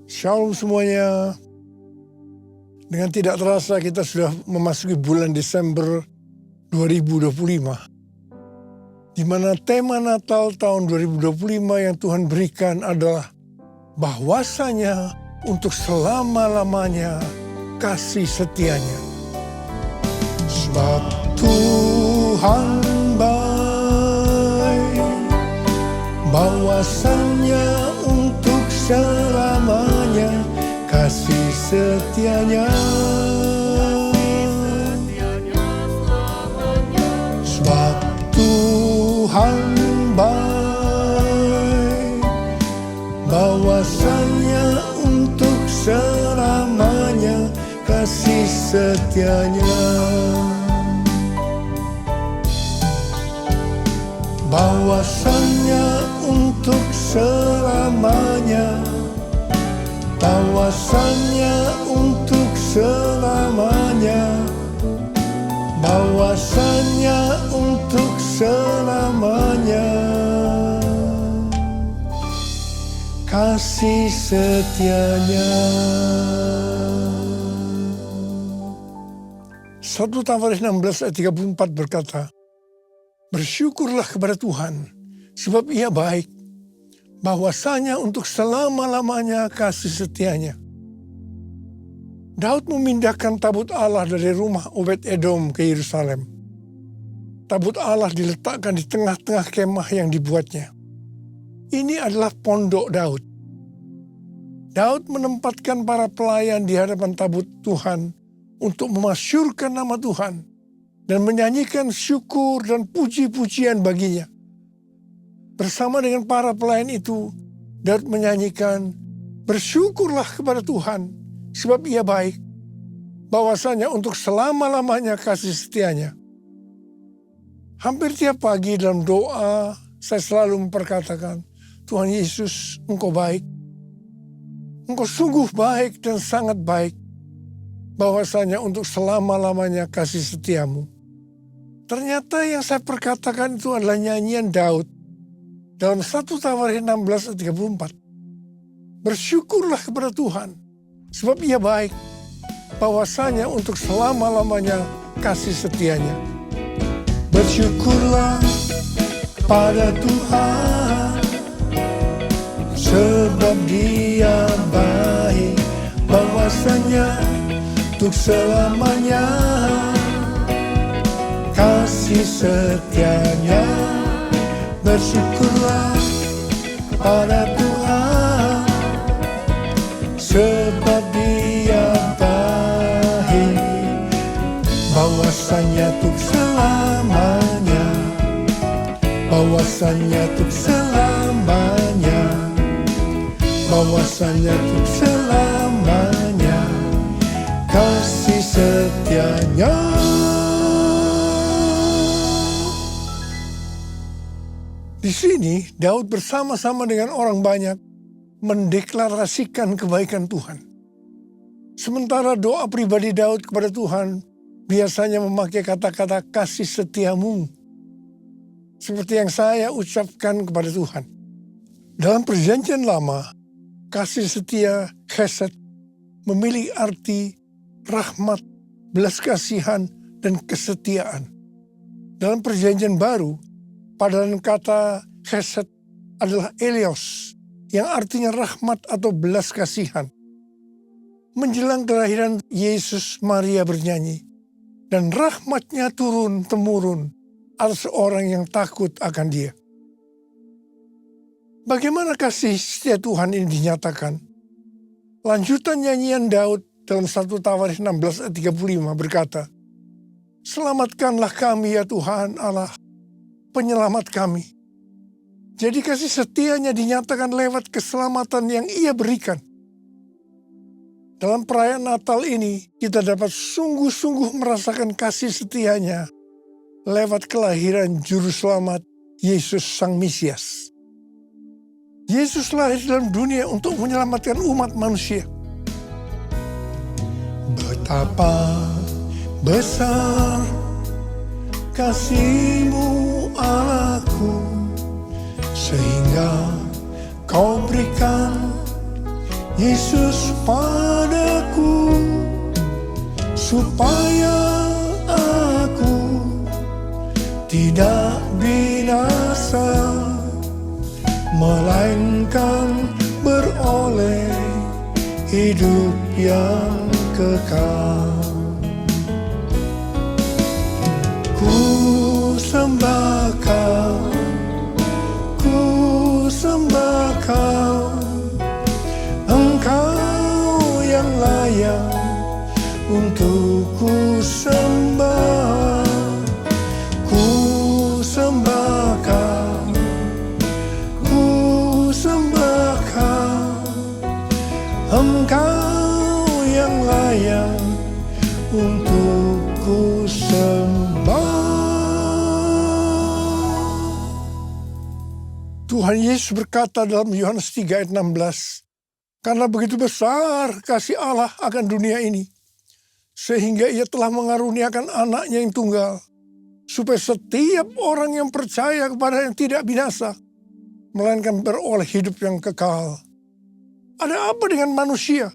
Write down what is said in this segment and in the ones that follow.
Shalom semuanya. Dengan tidak terasa kita sudah memasuki bulan Desember 2025. Di mana tema Natal tahun 2025 yang Tuhan berikan adalah bahwasanya untuk selama-lamanya kasih setianya. Sebab Tuhan baik, bahwasanya untuk selamanya kasih setianya. Sebab Tuhan baik, bahwasanya untuk selamanya kasih setianya. Bahwasanya untuk selamanya, bahwasanya untuk selamanya, bahwasanya untuk selamanya kasih setianya. 1 Tawaris 16 ayat 34 berkata, bersyukurlah kepada Tuhan, sebab Ia baik, bahwasanya untuk selama-lamanya kasih setianya. Daud memindahkan tabut Allah dari rumah Obed-Edom ke Yerusalem. Tabut Allah diletakkan di tengah-tengah kemah yang dibuatnya. Ini adalah pondok Daud. Daud menempatkan para pelayan di hadapan tabut Tuhan untuk memasyurkan nama Tuhan dan menyanyikan syukur dan puji-pujian baginya. Bersama dengan para pelayan itu, Daud menyanyikan, bersyukurlah kepada Tuhan, sebab Ia baik, bahwasanya untuk selama-lamanya kasih setianya. Hampir tiap pagi dalam doa, saya selalu memperkatakan, Tuhan Yesus, Engkau baik. Engkau sungguh baik dan sangat baik, bahwasanya untuk selama-lamanya kasih setiamu. Ternyata yang saya perkatakan itu adalah nyanyian Daud dalam 1 Tawaris 16 ayat 34. Bersyukurlah kepada Tuhan, sebab Ia baik, bahwasanya untuk selama-lamanya kasih setianya. Bersyukurlah pada Tuhan, sebab Dia baik, bahwasanya untuk selamanya kasih setianya. Bersyukurlah pada Tuhan, sebab Dia baik, bahwasanya untuk selamanya, bahwasanya untuk selamanya, bahwasanya untuk selamanya kasih setianya. Di sini Daud bersama-sama dengan orang banyak mendeklarasikan kebaikan Tuhan. Sementara doa pribadi Daud kepada Tuhan biasanya memakai kata-kata kasih setiamu, seperti yang saya ucapkan kepada Tuhan. Dalam perjanjian lama, kasih setia chesed memiliki arti rahmat, belas kasihan, dan kesetiaan. Dalam perjanjian baru, padanan kata chesed adalah elios, yang artinya rahmat atau belas kasihan. Menjelang kelahiran Yesus, Maria bernyanyi, dan rahmatnya turun-temurun atas orang yang takut akan Dia. Bagaimana kasih setia Tuhan ini dinyatakan? Lanjutan nyanyian Daud dalam 1 Tawaris 16 ayat 35 berkata, selamatkanlah kami ya Tuhan Allah, penyelamat kami. Jadi kasih setianya dinyatakan lewat keselamatan yang Ia berikan. Dalam perayaan Natal ini, kita dapat sungguh-sungguh merasakan kasih setianya lewat kelahiran Juru Selamat Yesus Sang Mesias. Yesus lahir dalam dunia untuk menyelamatkan umat manusia. Betapa besar kasih-Mu Allahku, sehingga Kau berikan Yesus padaku, supaya aku tidak binasa, melainkan beroleh hidup yang kekal. Ku sembah Kau, ku sembah Kau, Engkau yang layak untuk ku sembah. Ku sembah Kau, ku sembah Kau, Engkau yang layak untuk ku sembah. Tuhan Yesus berkata dalam Yohanes 3 ayat 16, karena begitu besar kasih Allah akan dunia ini, sehingga Ia telah mengaruniakan anaknya yang tunggal, supaya setiap orang yang percaya kepada yang tidak binasa, melainkan beroleh hidup yang kekal. Ada apa dengan manusia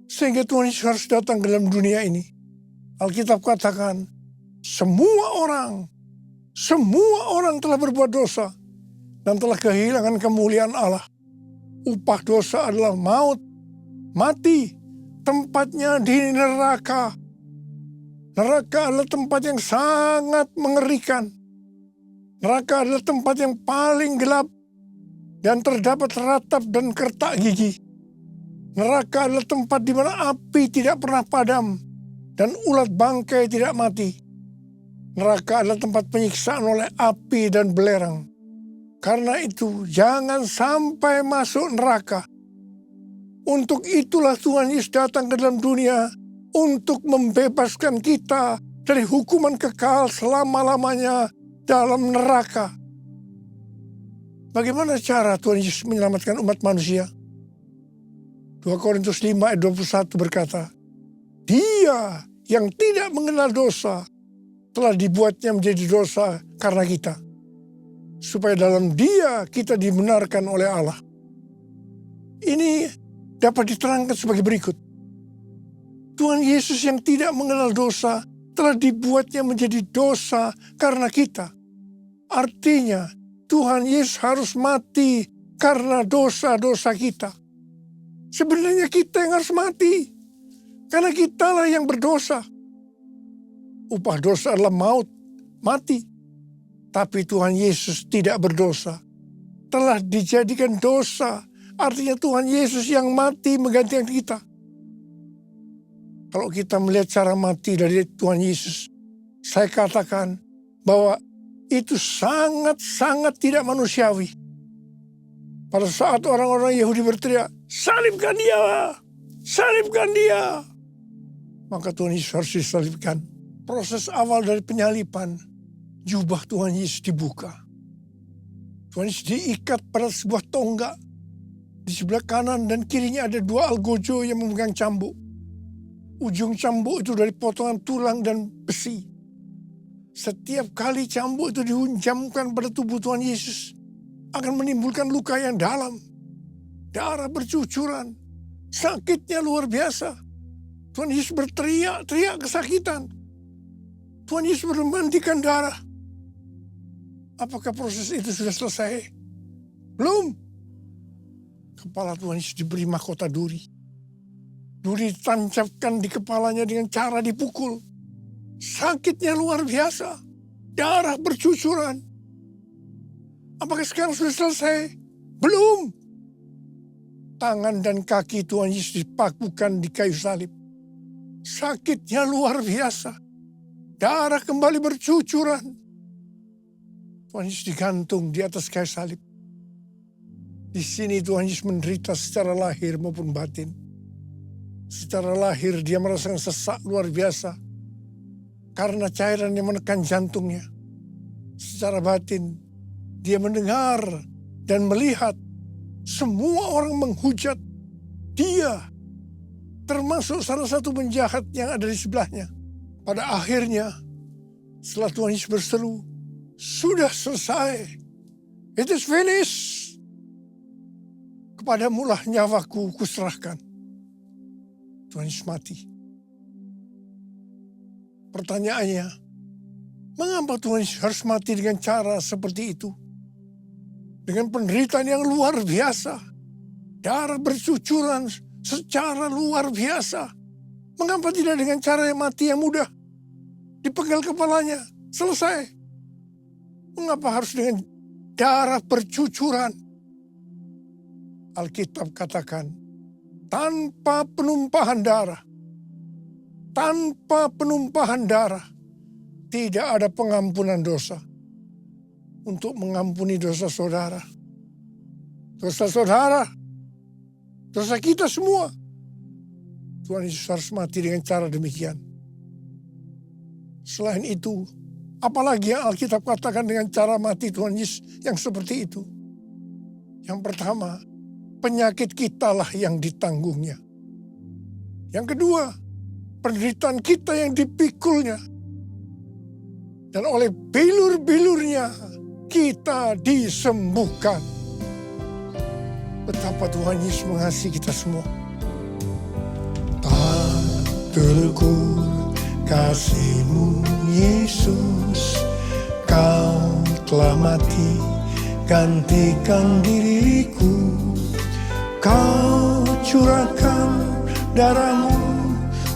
sehingga Tuhan Yesus harus datang ke dalam dunia ini? Alkitab katakan, semua orang telah berbuat dosa dan telah kehilangan kemuliaan Allah. Upah dosa adalah maut, mati, tempatnya di neraka. Neraka adalah tempat yang sangat mengerikan. Neraka adalah tempat yang paling gelap dan terdapat ratap dan kertak gigi. Neraka adalah tempat di mana api tidak pernah padam dan ulat bangkai tidak mati. Neraka adalah tempat penyiksaan oleh api dan belerang. Karena itu, jangan sampai masuk neraka. Untuk itulah Tuhan Yesus datang ke dalam dunia untuk membebaskan kita dari hukuman kekal selama-lamanya dalam neraka. Bagaimana cara Tuhan Yesus menyelamatkan umat manusia? 2 Korintus 5 ayat 21 berkata, Dia yang tidak mengenal dosa telah dibuatnya menjadi dosa karena kita, supaya dalam Dia kita dibenarkan oleh Allah. Ini dapat diterangkan sebagai berikut. Tuhan Yesus yang tidak mengenal dosa telah dibuatnya menjadi dosa karena kita. Artinya, Tuhan Yesus harus mati karena dosa-dosa kita. Sebenarnya kita yang harus mati, karena kitalah yang berdosa. Upah dosa adalah maut, mati. Tapi Tuhan Yesus tidak berdosa, telah dijadikan dosa. Artinya Tuhan Yesus yang mati menggantikan kita. Kalau kita melihat cara mati dari Tuhan Yesus, saya katakan bahwa itu sangat-sangat tidak manusiawi. Pada saat orang-orang Yahudi berteriak, salibkan dia, salibkan dia, maka Tuhan Yesus harus disalibkan. Proses awal dari penyalipan, jubah Tuhan Yesus dibuka. Tuhan Yesus diikat pada sebuah tonggak. Di sebelah kanan dan kirinya ada 2 algojo yang memegang cambuk. Ujung cambuk itu dari potongan tulang dan besi. Setiap kali cambuk itu dihunjamkan pada tubuh Tuhan Yesus, akan menimbulkan luka yang dalam. Darah bercucuran. Sakitnya luar biasa. Tuhan Yesus berteriak-teriak kesakitan. Tuhan Yesus memandikan darah. Apakah proses itu sudah selesai? Belum. Kepala Tuhan Yesus diberi mahkota duri. Duri ditancapkan di kepalanya dengan cara dipukul. Sakitnya luar biasa. Darah bercucuran. Apakah sekarang sudah selesai? Belum. Tangan dan kaki Tuhan Yesus dipakukan di kayu salib. Sakitnya luar biasa. Darah kembali bercucuran. Tuhan Yesus digantung di atas kayu salib. Di sini Tuhan Yesus menderita secara lahir maupun batin. Secara lahir dia merasakan sesak luar biasa karena cairan yang menekan jantungnya. Secara batin dia mendengar dan melihat semua orang menghujat dia, termasuk salah satu penjahat yang ada di sebelahnya. Pada akhirnya setelah Tuhan Yesus berseru, sudah selesai. It is finished. Kepadamulah nyawaku kuserahkan. Tuhan Yesus mati. Pertanyaannya, mengapa Tuhan Yesus harus mati dengan cara seperti itu? Dengan penderitaan yang luar biasa. Darah bercucuran secara luar biasa. Mengapa tidak dengan cara yang mati yang mudah? Dipenggal kepalanya, selesai. Mengapa harus dengan darah bercucuran? Alkitab katakan, tanpa penumpahan darah. Tanpa penumpahan darah, tidak ada pengampunan dosa. Untuk mengampuni dosa saudara. Dosa saudara. Dosa kita semua. Tuhan Yesus harus mati dengan cara demikian. Selain itu, apalagi yang Alkitab katakan dengan cara mati Tuhan Yesus yang seperti itu? Yang pertama, penyakit kitalah yang ditanggungnya. Yang kedua, penderitaan kita yang dipikulnya. Dan oleh bilur-bilurnya kita disembuhkan. Betapa Tuhan Yesus mengasihi kita semua. Tak terukur kasih-Mu Yesus, Kau telah mati gantikan diriku. Kau curahkan darah-Mu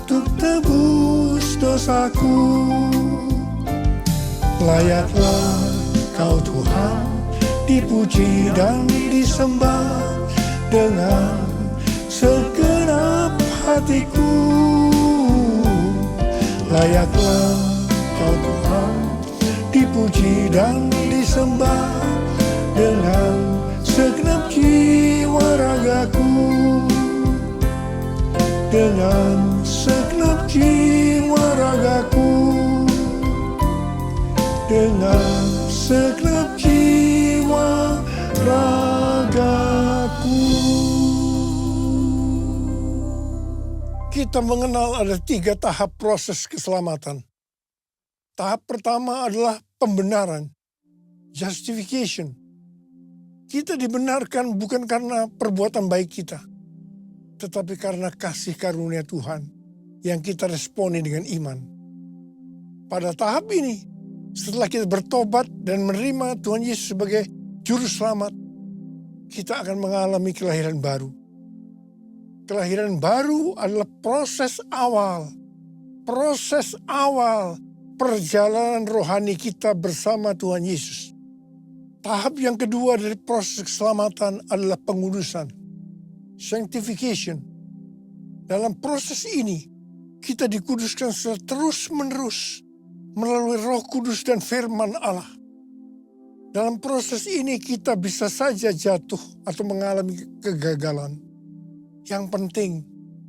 untuk tebus dosaku. Layaklah Kau Tuhan dipuji dan disembah dengan segenap hatiku. Layaklah Kau Tuhan dipuji dan disembah dengan segenap jiwa ragaku. Dengan segenap jiwa ragaku. Dengan segenap jiwa ragaku. Kita mengenal ada 3 tahap proses keselamatan. Tahap pertama adalah pembenaran, justification. Kita dibenarkan bukan karena perbuatan baik kita, tetapi karena kasih karunia Tuhan yang kita responi dengan iman. Pada tahap ini, setelah kita bertobat dan menerima Tuhan Yesus sebagai juru selamat, kita akan mengalami kelahiran baru. Kelahiran baru adalah proses awal perjalanan rohani kita bersama Tuhan Yesus. Tahap yang kedua dari proses keselamatan adalah pengudusan, sanctification. Dalam proses ini, kita dikuduskan secara terus-menerus melalui Roh Kudus dan firman Allah. Dalam proses ini kita bisa saja jatuh atau mengalami kegagalan. Yang penting,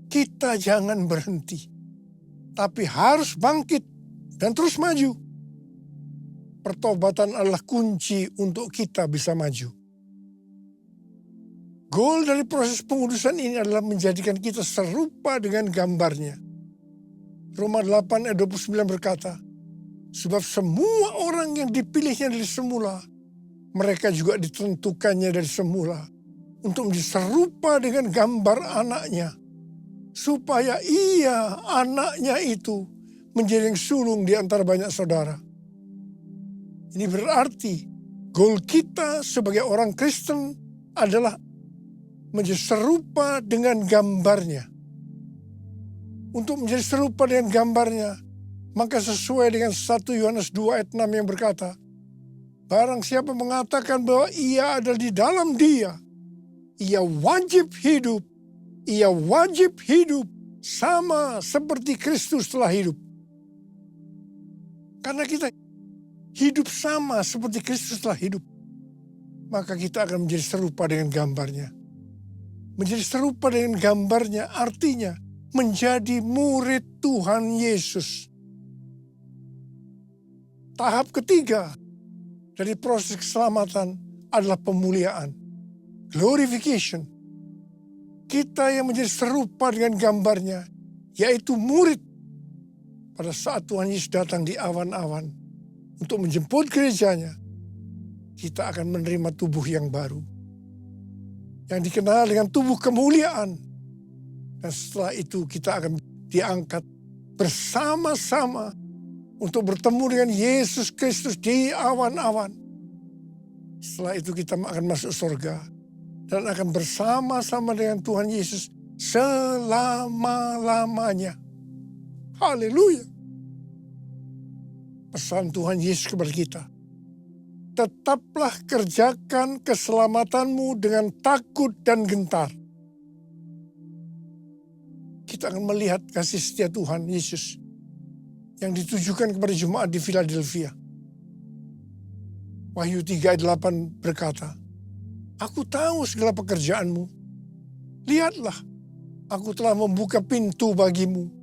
kita jangan berhenti, tapi harus bangkit dan terus maju. Pertobatan adalah kunci untuk kita bisa maju. Goal dari proses pengudusan ini adalah menjadikan kita serupa dengan gambarnya. Roma 8 ayat 29 berkata, sebab semua orang yang dipilihnya dari semula, mereka juga ditentukannya dari semula untuk menjadi serupa dengan gambar anaknya, supaya ia, anaknya itu, menjadi yang sulung di antara banyak saudara. Ini berarti goal kita sebagai orang Kristen adalah menjadi serupa dengan gambarnya. Untuk menjadi serupa dengan gambarnya, maka sesuai dengan 1 Yohanes 2 ayat 6 yang berkata, barang siapa mengatakan bahwa ia ada di dalam dia, ia wajib hidup sama seperti Kristus telah hidup. Karena kita hidup sama seperti Kristus telah hidup, maka kita akan menjadi serupa dengan gambarnya. Menjadi serupa dengan gambarnya artinya menjadi murid Tuhan Yesus. Tahap ketiga dari proses keselamatan adalah pemuliaan, glorification. Kita yang menjadi serupa dengan gambarnya, yaitu murid. Pada saat Tuhan Yesus datang di awan-awan untuk menjemput gerejanya, kita akan menerima tubuh yang baru. yang dikenal dengan tubuh kemuliaan. Dan setelah itu kita akan diangkat bersama-sama untuk bertemu dengan Yesus Kristus di awan-awan. Setelah itu kita akan masuk surga dan akan bersama-sama dengan Tuhan Yesus selama-lamanya. Haleluya. Pesan Tuhan Yesus kepada kita, tetaplah kerjakan keselamatanmu dengan takut dan gentar. Kita akan melihat kasih setia Tuhan Yesus yang ditujukan kepada jemaat di Philadelphia. Wahyu 3 ayat 8 berkata, aku tahu segala pekerjaanmu. Lihatlah, aku telah membuka pintu bagimu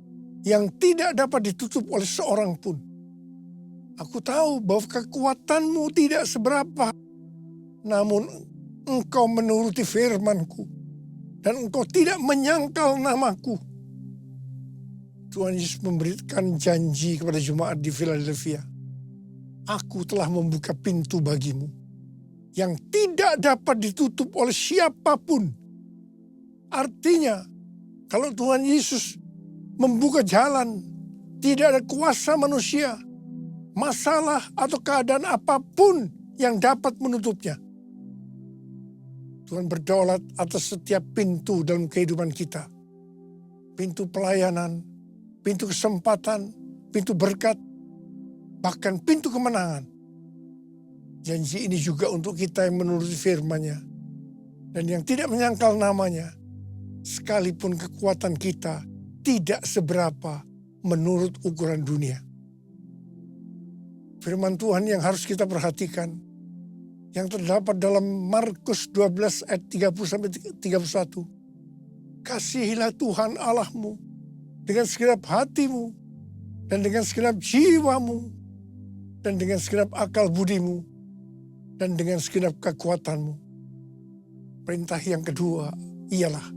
yang tidak dapat ditutup oleh seorang pun. Aku tahu bahwa kekuatanmu tidak seberapa, namun engkau menuruti firman-Ku dan engkau tidak menyangkal namaku. Tuhan Yesus memberikan janji kepada jemaat di Philadelphia. Aku telah membuka pintu bagimu yang tidak dapat ditutup oleh siapapun. Artinya, kalau Tuhan Yesus membuka jalan, tidak ada kuasa manusia, masalah atau keadaan apapun yang dapat menutupnya. Tuhan berdaulat atas setiap pintu dalam kehidupan kita. Pintu pelayanan, pintu kesempatan, pintu berkat, bahkan pintu kemenangan. Janji ini juga untuk kita yang menuruti firman-Nya dan yang tidak menyangkal namanya, sekalipun kekuatan kita tidak seberapa menurut ukuran dunia. Firman Tuhan yang harus kita perhatikan, yang terdapat dalam Markus 12 ayat 30-31. Kasihilah Tuhan Allahmu dengan segenap hatimu, dan dengan segenap jiwamu, dan dengan segenap akal budimu, dan dengan segenap kekuatanmu. Perintah yang kedua ialah,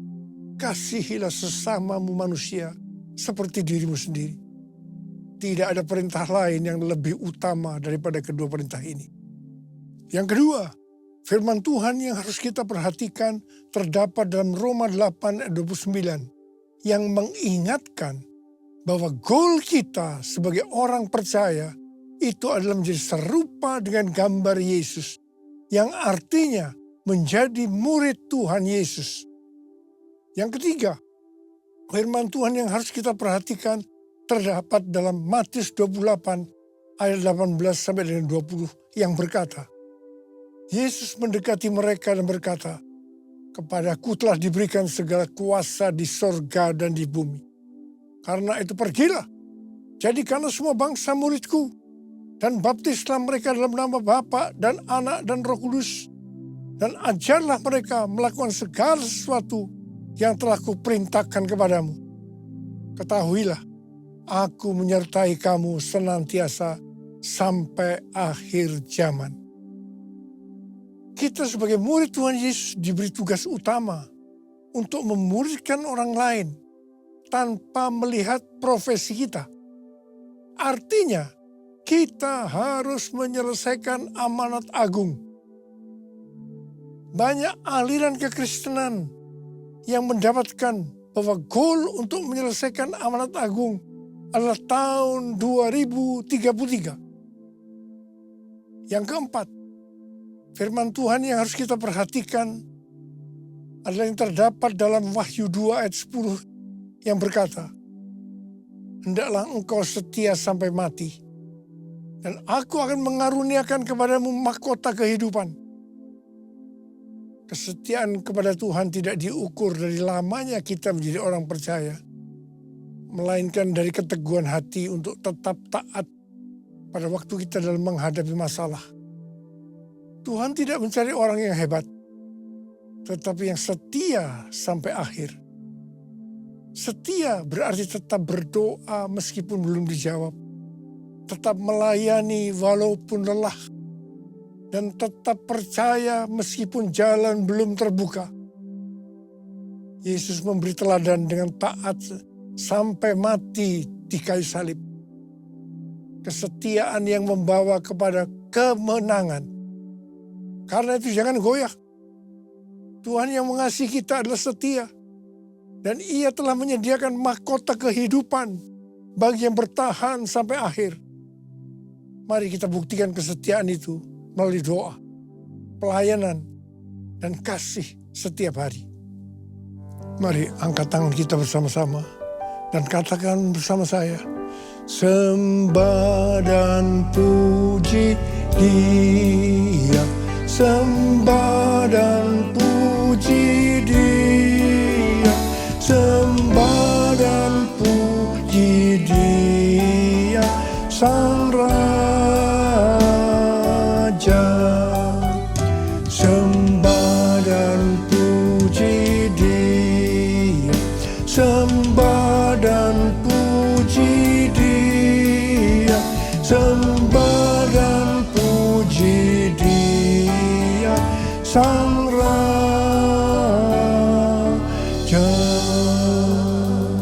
kasihilah sesamamu manusia seperti dirimu sendiri. Tidak ada perintah lain yang lebih utama daripada kedua perintah ini. Yang kedua, firman Tuhan yang harus kita perhatikan terdapat dalam Roma 8 ayat 29 yang mengingatkan bahwa goal kita sebagai orang percaya itu adalah menjadi serupa dengan gambar Yesus, yang artinya menjadi murid Tuhan Yesus. Yang ketiga, firman Tuhan yang harus kita perhatikan terdapat dalam Matius 28 ayat 18 sampai dengan 20 yang berkata, Yesus mendekati mereka dan berkata, kepadaku telah diberikan segala kuasa di sorga dan di bumi. Karena itu pergilah, jadikanlah semua bangsa muridku, dan baptislah mereka dalam nama Bapa dan Anak dan Roh Kudus, dan ajarlah mereka melakukan segala sesuatu yang telah kuperintahkan kepadamu. Ketahuilah, aku menyertai kamu senantiasa sampai akhir zaman. Kita sebagai murid Tuhan Yesus diberi tugas utama untuk memuridkan orang lain tanpa melihat profesi kita. Artinya, kita harus menyelesaikan amanat agung. Banyak aliran kekristenan yang mendapatkan bahwa goal untuk menyelesaikan amanat agung adalah tahun 2033. Yang keempat, firman Tuhan yang harus kita perhatikan adalah yang terdapat dalam Wahyu 2 ayat 10 yang berkata, hendaklah engkau setia sampai mati, dan aku akan mengaruniakan kepadamu mahkota kehidupan. Kesetiaan kepada Tuhan tidak diukur dari lamanya kita menjadi orang percaya, melainkan dari keteguhan hati untuk tetap taat pada waktu kita dalam menghadapi masalah. Tuhan tidak mencari orang yang hebat, tetapi yang setia sampai akhir. Setia berarti tetap berdoa meskipun belum dijawab, tetap melayani walaupun lelah, dan tetap percaya meskipun jalan belum terbuka. Yesus memberi teladan dengan taat sampai mati di kayu salib. Kesetiaan yang membawa kepada kemenangan. Karena itu jangan goyah. Tuhan yang mengasihi kita adalah setia. Dan Ia telah menyediakan mahkota kehidupan bagi yang bertahan sampai akhir. Mari kita buktikan kesetiaan itu melalui doa, pelayanan, dan kasih setiap hari. Mari angkat tangan kita bersama-sama dan katakan bersama saya, sembah dan puji Dia, sembah dan puji Dia, sembah dan puji Dia, Sang Raja. Sembah dan puji Dia, sembah dan puji Dia, sembah dan puji Dia, Sang Raja.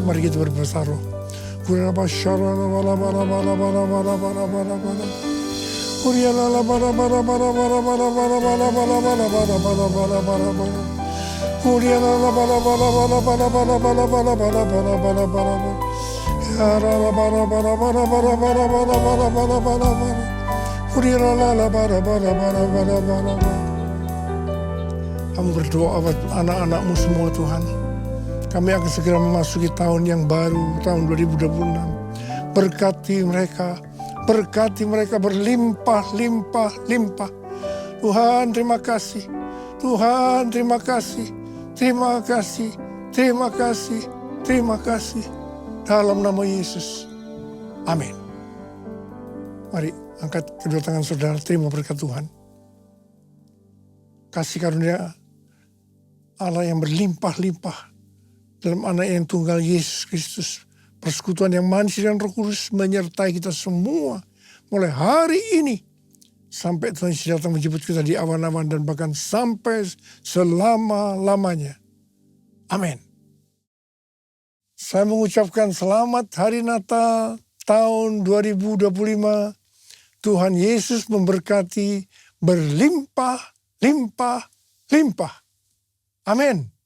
Mari kita berbersatu. Kami berdoa buat anak-anak-Mu semua Tuhan. Kami akan segera memasuki tahun yang baru, tahun 2026. Berkati mereka berlimpah-limpah-limpah. Tuhan terima kasih, Tuhan terima kasih, terima kasih, terima kasih, terima kasih. Dalam nama Yesus, amin. Mari angkat kedua tangan saudara, terima berkat Tuhan. Kasih karunia Allah yang berlimpah-limpah dalam anak yang tunggal Yesus Kristus. Persekutuan yang manis dan Roh Kudus menyertai kita semua mulai hari ini sampai Tuhan Yesus datang menjemput kita di awan-awan dan bahkan sampai selama-lamanya. Amin. Saya mengucapkan selamat Hari Natal tahun 2025. Tuhan Yesus memberkati berlimpah-limpah-limpah. Amin.